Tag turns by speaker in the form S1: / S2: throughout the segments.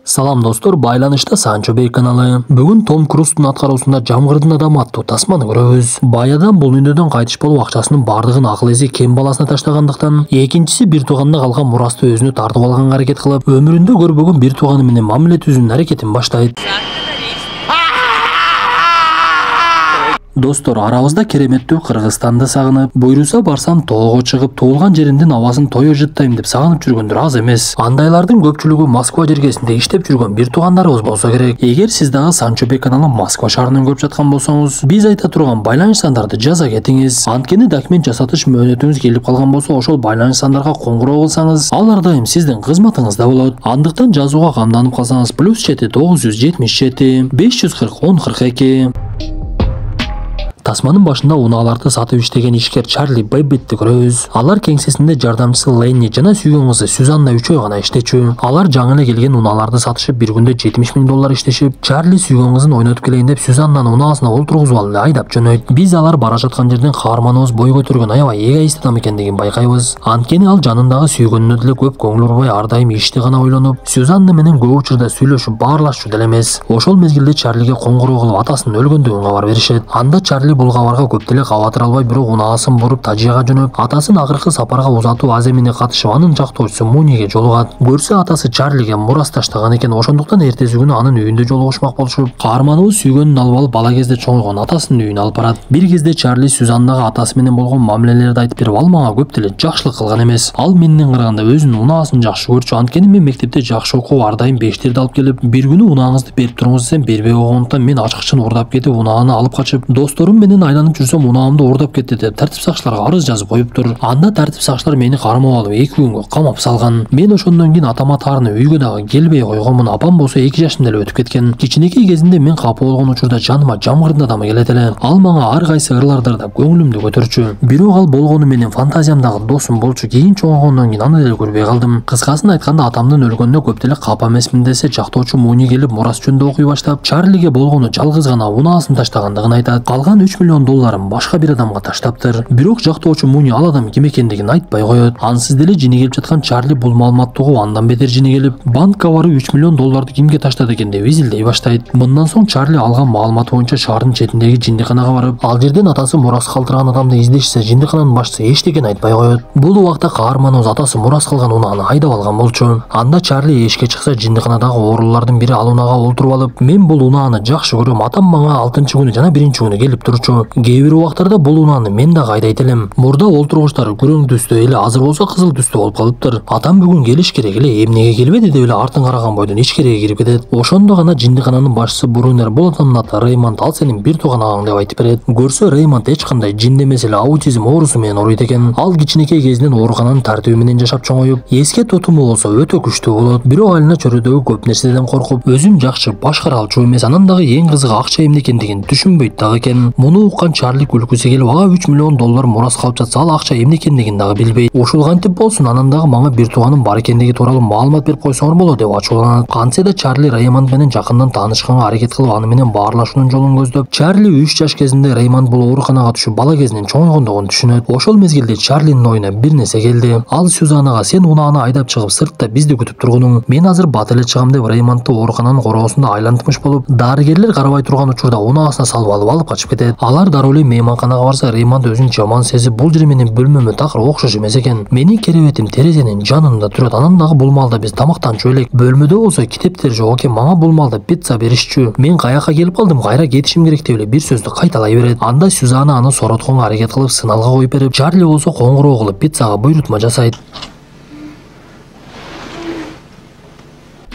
S1: Салам достор, байланышта Санчо Бей каналы. Бүгүн Том Круздун аткаруусунда Жамгырдын адамы аттуу тасманы көрөбүз. Баядан бул үнөдөн кайтыш болуп акчасынын бардыгын акыл эзи кем баласына таштагандыктан, экинчиси бир тууганына калган мурасты өзүнө тартып алганга аракет кылып, өмүрүндө көрбөгөн бир тууганы менен мамиле түзүүнүн аракетин баштайт. Достор, арабызда кереметтүү Кыргызстанды сагынып, буйруса барсам тоого чыгып, туулган жеримдин абасын тое жыттайм деп сагынып жүргөндөр аз эмес. Андайлардын көпчүлүгү Москва жергесинде иштеп жүргөн бир туугандарыбыз болсо керек. Эгер сиз дагы Санчо Бей каналын Москва шаарынан көрүп жаткан болсоңуз, биз айта турган байланыш сандарды жаза кетиңиз. Анткени документ жасатыш мөөнөтүңүз келип калган болсо, ошол байланыш сандарга коңгуроо кылсаңыз, ал ар дайым сиздин кызматыңызда болот. Андыктан жазууга камданып калсаңыз, +7 977 540 1042. Тасманын башында унааларды сатып иштеген ишкер Чарли Бэббитти көрөбүз. Алар кеңсесинде жардамчысы Ленни жана сүйгөн кызы Сюзанна үчөө гана иштечү. Алар жаңы эле келген унааларды сатышып, бир күндө $70,000 иштешип, Чарли сүйгөн кызын ойнотуп келейин деп Сюзаннаны унаасына олтургузуп алып айдап жөнөйт. Биз алар бара жаткан жерден каарманыбыз бой көтөргөн аябай эгоист адам экендигин байкайбыз. Анткени ал жанындагы сүйгөнүнө деле көп көңүл бурбай, ар дайым ишти гана ойлонуп, Сюзанна менен көп учурда сүйлөшүп, баарлашчу деле эмес. Ошол мезгилде Чарлиге коңгуроо кылып атасынын өлгөндүгүн кабар беришет. Анда Чарли бул кабарга көп деле кабатыр албай, бирок унаасын буруп Тажияга жөнөп, атасын акыркы сапарга узатуу аземине катышып, анын жактоочусу Муниге жолугат. Көрсө атасы Чарлиге мурас таштаган экен, ошондуктан эртеси күнү анын үйүндө жолугушмак болушуп, каарманыбыз сүйгөнүн алып алып, бала кезде чоңойгон атасынын үйүнө алып барат. Бир кезде Чарли Сюзаннага атасы менен болгон мамилелерди айтып берип, ал мага көп деле жакшылык кылган эмес. Ал менден караганда өзүнүн унаасын жакшы көрчү. Анткени мен мектепте жакшы окуп, ар дайым 5терди алып келип, бир күнү унааңызды берип туруңуз десем, бербей койгондуктан мен ачыкчын урдап кетип, унааны алып качып, досторум менен айланып жүрсөм, унаамды урдап кетти деп тартип сакчыларга арыз жазып коюптур. Анда тартип сакчылар мени кармап алып 2 күнгө камап салган. Мен ошондон кийин атама таарынып үйгө дагы келбей койгонмун. Апам болсо 2 жашымда эле өтүп кеткен. Кичинекей кезинде мен капа болгон учурда жаныма Жамгырдын адамы келет эле. Ал мага ар кайсы ырлардырда көңүлүмдү көтөрчү. Бирок ал болгону менен фантазиямдагы досум болчу. Кийин чоңойгондон кийин аны деле көрбөй калдым. Кыскасын айтканда, атамдын өлгөнүнө көп деле капа эмесмин десе, жактоочу Муни келип мурас жөнүндө окуй баштап, Чарлиге болгону жалгыз гана унаасын таштагандыгын айтат. Калган $3 миллион башка бир адамга таштаптыр. Бирок жактоочу Муни ал адам ким экендигин айтпай коет. Ансыз деле жини келип жаткан Чарли бул маалыматты угуп, андан бетер жини келип, банк кабары $3 миллион кимге таштады экен деп изилдей баштайт. Мындан соң Чарли алган маалымат боюнча шаардын четиндеги жиндиканага барып, ал жерден атасы мурас калтырган адамды издешсе, жиндикананын башчысы эчтекени айтпай коет. Бул убакта каарманыбыз атасы мурас калган унааны айдап алган болчу. Анда Чарли эшикке чыкса, жиндиканадагы оорулардын бири ал унаага олтуруп алып, мен бул унааны жакшы көрөм, атам мага 6-күнү жана 1-күнү келип турчу. Кээ бир убактарда бул унааны мен дагы айдайт элем. Мурда олтургучтары күрөң түстө, эле азыр болсо кызыл түстө болуп калыптыр. Атам бүгүн келиш керек эле, эмнеге келбеди деп эле артын караган бойдон ичкериге кирип кетет. Ошондо гана жиндикананын башчысы Брунер, бул адамдын аты Реймонд, ал сенин бир тууган агаң деп айтып берет. Көрсө Реймонд эч кандай жин эмес эле, аутизм оорусу менен ооруйт экен. Ал кичинекей кезинен оорукананын тартиби менен жашап чоңоюп, эске тутуму болсо өтө күчтүү болот. Бирок айылына чөйрөдөгү көп нерседен коркуп, өзүн жакшы башкара алчу эмес. Анан дагы эң кызыгы, акча эмне экендигин түшүнбөйт дагы экен. Муну уккан Чарли күлкүсү келип, ага $3 миллион мурас калып жатса, ал акча эмне экендигин дагы билбейт. Ушул кантип болсун, анан дагы мага бир тууганым бар экендиги тууралуу маалымат берип койсоңор болот деп ачууланат. Кантсе да Чарли Реймонд менен жакындан таанышканга аракет кылып, аны менен баарлашуунун жолун көздөп, Чарли 3 жаш кезинде Реймонд бул ооруканага түшүп, бала кезинен чоңойгондугун түшүнөт. Ошол мезгилде Чарлинин оюна бир нерсе келди. Ал Сюзанага, сен унааны айдап чыгып сыртта бизди күтүп тургунуң, мен азыр бат эле чыгам деп Реймондду оорукананын короосунда айлантмыш болуп, дарыгерлер карабай турган учурда унаасына салып алып качып кетет. Алар дароо эле мейманканага барса, Реймонд өзүн жаман сезип, бул жер менин бөлмөмө такыр окшош эмес экен. Менин керебетим терезенин жанында турат. Анан дагы бул маалда биз тамактанчу элек. Бөлмөдө болсо китептер жок экен. Мага бул маалда пицца беришчү. Мен каяка келип калдым, кайра кетишим керек деп эле бир сөздү кайталай берет. Анда Сюзанна аны соротконго аракет кылып, сыналга коюп берип, Чарли болсо коңгуроо кылып пиццага буйрутма жасайт.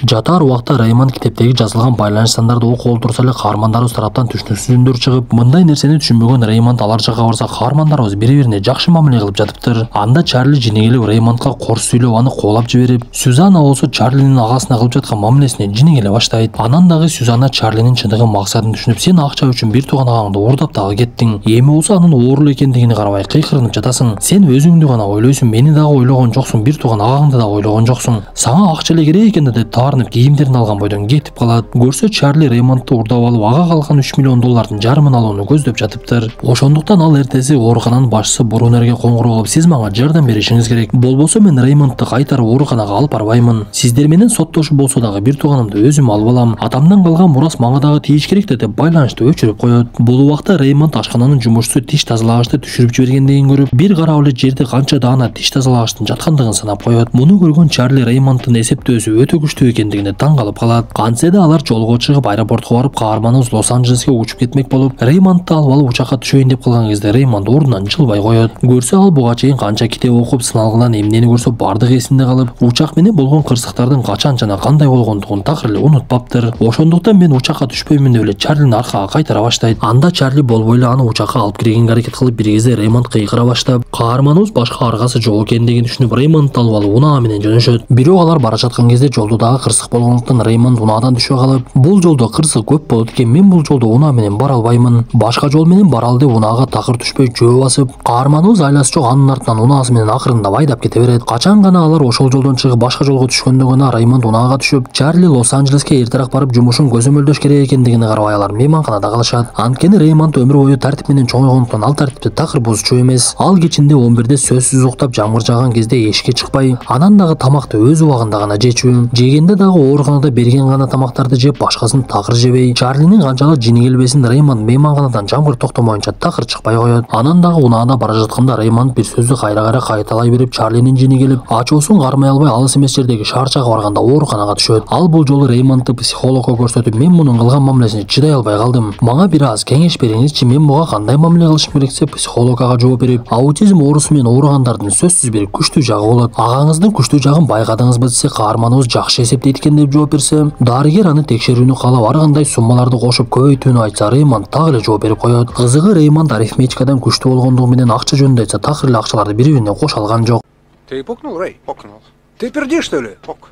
S1: Жатар убакта Реймонд китептеги жазылган байланыш сандарды окуп олтурса эле, каармандарыбыз тараптан түшүнүксүздөр чыгып, мындай нерсени түшүнбөгөн Реймонд алар жакка барса, каармандарыбыз бири-бирине жакшы мамиле кылып жатыптыр. Анда Чарли жини келип Реймондко корс сүйлөп, аны куулап жиберип, Сюзанна болсо Чарлинин агасына кылып жаткан мамилесине жини келе баштайт. Анан дагы Сюзанна Чарлинин чындыгын, максатын түшүнүп, сен акча үчүн бир тууган агаңды уурдап дагы кеттиң. Эми болсо анын оорулуу экендигине карабай кыйкырынып жатасың. Сен өзүңдү гана ойлойсуң, мени дагы ойлогон жоксуң, бир тууган агаңды да ойлогон жоксуң. Сага акча эле керек экен да деп таарынып кийимдерин алган бойдон кетип калат. Көрсө Чарли Реймондду урдап алып, ага калган 3 миллион доллардын жарымын алууну көздөп жатыптыр. Ошондуктан ал эртеси оорукананын башчысы Брунерге коңгуроо кылып, сиз мага жардам беришиңиз керек. Болбосо мен Реймондду кайтарып ооруканага алып барбаймын. Сиздер менен соттошуп болсо дагы бир тууганымды өзүм алып алам. Атамдан калган мурас мага дагы тийиш керек деп байланышты өчүрүп коет. Бул убакта Реймонд ашкананын жумушчусу тиш тазалагычты түшүрүп жибергендигин көрүп, бир карап эле жерде канча даана тиш тазалагычтын жаткандыгын санап коет. Муну көргөн Чарли Реймонддун эсептөөсү өтө күчтүү экендигине таң калып калат. Кантсе да алар жолго чыгып аэропортко барып, каарманыбыз Лос-Анджелеске учуп кетмек болуп, Реймондду алып учакка түшөйүн деп калган кезде Реймонд ордунан жылбай коет. Көрсө ал буга чейин канча китеп окуп, сыналган эмнени көрсө бардыгы эсинде калып, учак менен болгон кырсыктардын качан жана кандай болгондугун такыр эле унутпаптыр. Ошондуктан мен учакка түшпөймүн деп эле Чарлини аркага кайтара баштайт. Анда Чарли болбой эле аны учакка алып киргенге аракет кылып, бир кезде Реймонд кыйкыра баштап, каарманыбыз башка аргасы жок экендигин түшүнүп, Реймондду алып алып унаа менен жөнөшөт. Бирок алар бара жаткан кезде жолдо дагы кырсык болгондуктан Реймонд унаадан түшө калып, бул жолдо кырсык көп болот экен, мен бул жолдо унаа менен бара албаймын. Башка жол менен баралы деп унаага такыр түшпөй жөө басып, каарманыбыз айласы жок анын артынан унаасы менен акырындап айдап кете берет. Качан гана алар ошол жолдон чыгып башка жолго түшкөндө гана Реймонд унаага түшүп, Чарли Лос-Анджелеске эртерээк барып жумушун көзөмөлдөш керек экендигине карабай алар мейманканада калышат. Анткени Реймонд өмүр бою тартип менен чоңойгондуктан ал тартипти такыр бузчу эмес. Ал кечинде 11-де сөзсүз уктап жамгыр жааган кезде эшикке чыкпай, анан дагы тамакты өз убагында гана жечү. Жегенде дагы ооруканада берген гана тамактарды жеп, башкасын такыр жебей. Чарлинин канчалык жини келбесин Реймонд мейманканадан жамгыр токтомоюнча такыр чыкпай коет. Анан дагы унаада бара жатканда Реймонд бир сөздү кайра кайталай берип, Чарлинин жини келип, ачуусун кармай албай алыс эмес жердеги шаарчага барганда ооруканага түшөт. Ал бул жолу Реймондду психологко көрсөтүп, мен мунун кылган мамилесине чыдай албай калдым. Мага бир аз кеңеш бериңизчи, мен буга кандай мамиле кылышым керек деп психолог ага жооп берип, аутизм оорусу менен ооругандардын сөзсүз бир күчтүү жагы болот. Агаңыздын күчтүү жагын байкадыңызбы десе, каарманыбыз жакшы эсептейт экен деп жооп берсе, дарыгер аны текшерүүнү каалап ар кандай суммаларды кошуп көбөйтүүнү айтса, Реймонд так эле жооп берип коет. Кызыгы Реймонд арифметикадан күчтүү болгондугу менен акча жөнүндө айтса такыр эле акчаларды бири-бирине кошо алган жок.
S2: Ты пукнул, Рэй? Пукнул. Ты пердишь, что ли? Пук.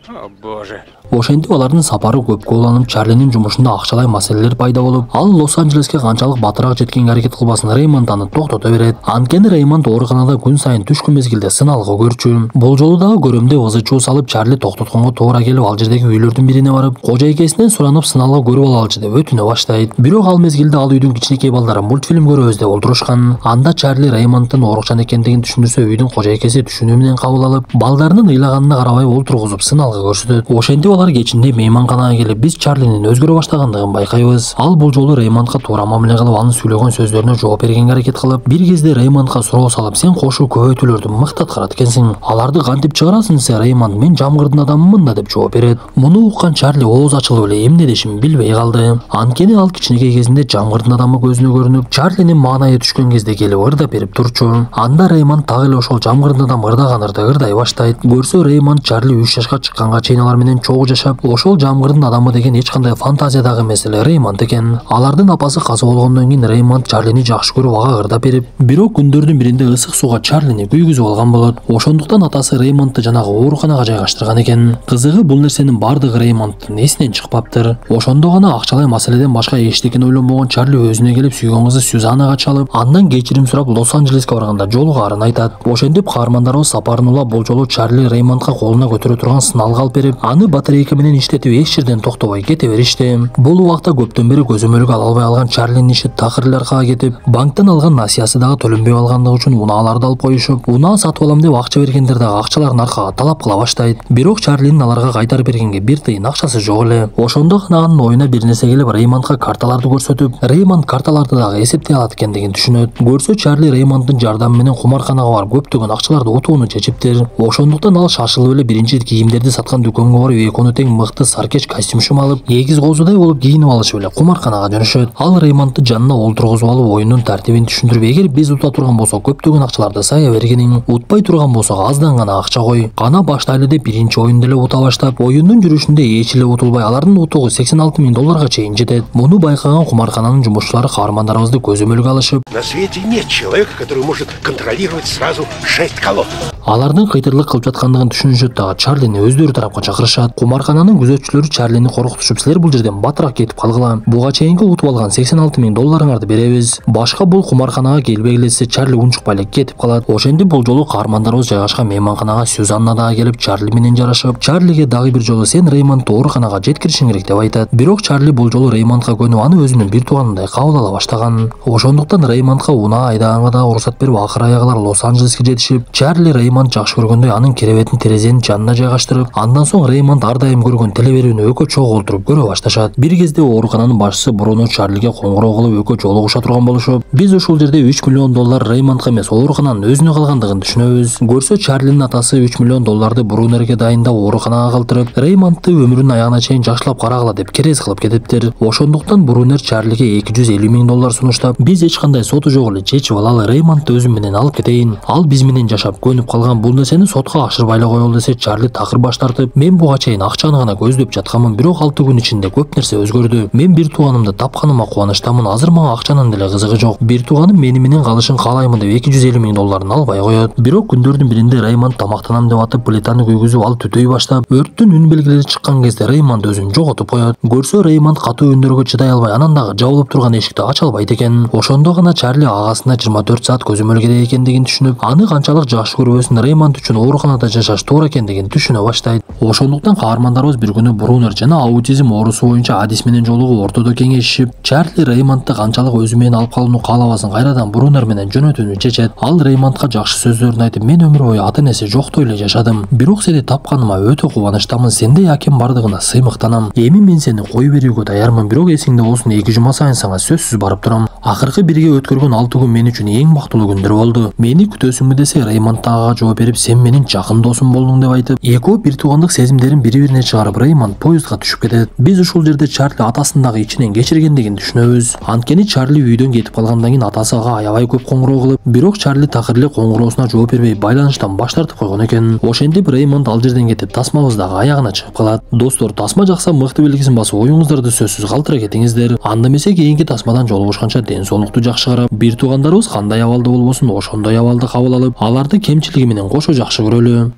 S2: О, боже.
S1: Ошентип алардын сапары көпкө уланып, Чарлинин жумушунда акчалай маселелер пайда болуп, ал Лос-Анджелеске канчалык батыраак жеткенге аракет кылбасын Реймонд аны токтото берет. Анткени Реймонд ооруканада күн сайын түшкү мезгилде сыналгы көрчү. Бул жолу дагы көрөмдө ызы чуу салып, Чарли токтотконго туура келип, ал жердеги үйлөрдүн бирине барып, кожойкесинен суранып сыналгы көрүп алалычы деп өтүнө баштайт. Бирок ал мезгилде ал үйдүн кичинекей балдары мультфильм көрөбүз деп олтурушкан. Анда Чарли Реймонддун оорукчан экендигин түшүндүрсө, үйдүн кожойкеси түшүнүү менен кабыл алып, балдарынын ыйлаганына карабай олтургузуп сыналгы көрсөтөт. Ошентип алар кечинде мейманканага келип, биз Чарлинин өзгөрө баштагандыгын байкайбыз. Ал бул жолу Реймондго туура мамиле кылып, анын сүйлөгөн сөздөрүнө жооп бергенге аракет кылып, бир кезде Реймондго суроо салып, сен кошуу көбөйтүүлөрдү мыкты аткарат экенсиң. Аларды кантип чыгарасың десе, Реймонд мен жамгырдын адамымын да деп жооп берет. Муну уккан Чарли ооз ачылып эле эмне дешин билбей калды. Анткени ал кичинекей кезинде жамгырдын адамы көзүнө көрүнүп, Чарлинин маанайы түшкөн кезде келип ырдап берип турчу. Анда Реймонд так эле ошол жамгырдын адам ырдай баштайт. Көрсө Реймонд Чарли 3 жашка чыкканга чейин алар менен чогуу жашап, ошол жамгырдын адамы деген эч кандай фантазиядагы эмес эле Реймонд экен. Алардын апасы каза болгондон кийин Реймонд Чарлини жакшы көрүп ага ырдап берип, бирок күндөрдүн биринде ысык сууга Чарлини күйгүзүп алган болот. Ошондуктан атасы Реймондду жанагы ооруканага жайгаштырган экен. Кызыгы бул нерсенин бардыгы Реймонддун эсинен чыкпаптыр. Ошондо гана акчалай маселеден башка эчтекени ойлонбогон Чарли өзүнө келип сүйгөн кызы Сюзаннага чалып, андан кечирим сурап Лос-Анджелеске барганда жолу каарын айтат. Ошентип каармандарыбыз сапарын улап, бул жолу Чарли Реймондго колуна көтөрө турган сыналгы алып берип, аны батарейка менен иштетип эч жерден токтобой кете беришти. Бул убакта көптөн бери көзөмөлгө ала албай алган Чарлинин иши такыр эле аркага кетип, банктан алган насыясы дагы төлөнбөй алгандыгы үчүн унааларды алып коюшуп, унаа сатып алам деп акча бергендер дагы акчаларын аркага талап кыла баштайт. Бирок Чарлинин аларга кайтарып бергенге бир тыйын акчасы жок эле. Ошондо гана анын оюна бир нерсе келип, Реймондго карталарды көрсөтүп, Реймонд карталарды дагы эсептей алат экендигин түшүнөт. Көрсө Чарли Реймонддун жардамы менен кумарканага барып көптөгөн акчаларды утууну чечиптир. Ошондуктан ал шашылып эле биринчи кийимдерди саткан дүкөнгө барып, экөөнү тең мыкты саркеч костюмшум алып, эгиз козудай болуп кийинип алышып эле кумарканага жөнөшөт. Ал Реймондду жанына олтургузуп алып, оюндун тартибин түшүндүрүп, эгер биз ута турган болсок көптөгөн акчаларды сая бергениң, утпай турган болсок аздан гана акча кой. Кана баштайлы деп биринчи оюнду эле ута баштап, оюндун жүрүшүндө эч эле утулбай, алардын утугу $86,000 чейин жетет. Муну байкаган кумаркананын жумушчулары каармандарыбызды көзөмөлгө алышып,
S2: на свете нет человека, который может контролировать сразу 6 колод.
S1: Алардын кыйтырлык кылып жаткандыгын түшүнүшөт дагы Чарлини өздөрү тарапка чакырышат. Кумаркананын күзөтчүлөрү Чарлини коркутушуп, силер бул жерден батыраак кетип калгыла. Буга чейинки утуп алган $86,000 беребиз. Башка бул кумарканага келбегилесе Чарли унчукпай эле кетип калат. Ошентип бул жолу каармандарыбыз жайгашкан мейманканага Сюзанна дагы келип Чарли менен жарашып, Чарлиге дагы бир жолу сен Реймондду ооруканага жеткиришиң керек деп айтат. Бирок Чарли бул жолу Реймондго көнүп, аны өзүнүн бир тууганындай кабыл ала баштаган. Ошондуктан Реймондго унаа айдаганга да уруксат берип, акыр аягылар Лос-Анджелеске жетишип, Чарли Реймонд жакшы көргөндөй анын керебетин терезенин жанына жайгаштырып, андан соң Реймонд ар дайым көргөн телеберүүнү экөө чогуу олтуруп көрө башташат. Бир кезде оорукананын башчысы Бруно Чарлиге коңгуроо кылып экөө жолугуша турган болушуп, биз ушул жерде $3 миллион Реймондго эмес, оорукананын өзүнө калгандыгын түшүнөбүз. Көрсө Чарлинин атасы $3 миллион Брунерге дайындап ооруканага калтырып, Реймондду өмүрүнүн аягына чейин жакшылап карагыла деп керез кылып кетиптир. Ошондуктан Брунер Чарлиге $250,000 сунуштап, биз эч кандай соту жок эле чечип алалы, Реймондду өзүм менен алып кетейин. Ал биз менен жашап көнүп калган, бул нерсени сотко ашырбай эле коелу десе, Чарли такыр баш тартып, мен буга чейин акчаны гана көздөп жатканмын, бирок 6 күн ичинде көп нерсе өзгөрдү. Мен бир тууганымды тапканыма кубанычтамын. Азыр мага акчанын деле кызыгы жок. Бир тууганым мени менен калышын каалаймын деп $250,000 албай коет. Бирок күндөрдүн биринде Реймонд тамактанам деп атып, плитаны күйгүзүп, ал түтөй баштап, өрттүн үн белгилери чыккан кезде Реймонд өзүн жоготуп коет. Көрсө Реймонд катуу өндөргө чыдай албай, анан дагы жабылып турган эшикти ача албайт экен. Ошондо гана Чарли агасына 24 саат көзөмөл керек экендигин түшүнүп, аны канчалык жакшы көрбөсүн, Реймонд үчүн ооруканада жашаш туура экендигин түшүнө баштайт. Ошондуктан каармандарыбыз бир күнү Брунер жана аутизм оорусу боюнча адис менен жолугуп ортодо кеңешишип, Чарли Реймондду канчалык өзү менен алып калууну каалабасын кайрадан Брунер менен жөнөтүүнү чечет. Ал Реймондго жакшы сөздөрүн айтып, мен өмүр бою ата-энеси жоктой эле жашадым. Бирок сени тапканыма өтө кубанычтамын. Сендей акем бардыгына сыймыктанам. Эми мен сени кой берүүгө даярмын, бирок эсиңде болсун, 2 жума сайын сага сөзсүз барып турам. Акыркы бирге өткөргөн 6 күн мен үчүн эң бактылуу күндөр болду. Мени күтөсүңбү десе, Реймонд ага жооп берип, сен менин жакын досум болдуң деп айтып, экөө бир туугандык сезимдерин бири-бирине чыгарып, Реймонд поездга түшүп кетет. Биз ушул жерде Чарли атасын дагы ичинен кечиргендигин түшүнөбүз. Анткени Чарли үйдөн кетип калгандан кийин атасы ага аябай көп коңгуроо кылып, бирок Чарли такыр эле коңгуроосуна жооп бербей, байланыштан баш тартып койгон экен. Ошентип Реймонд ал жерден кетип, тасмабыз дагы аягына чыгып калат. Достор, тасма жакса мыкты белгисин басып, оюңуздарды сөзсүз калтыра кетиңиздер. Анда эмесе кийинки тасмадан жолугушканча ден соолукту жакшы карап, бир туугандарыбыз кандай абалда болбосун, ошондой абалды кабыл алып, аларды кемчилиги менен кошо жакшы көрөлү.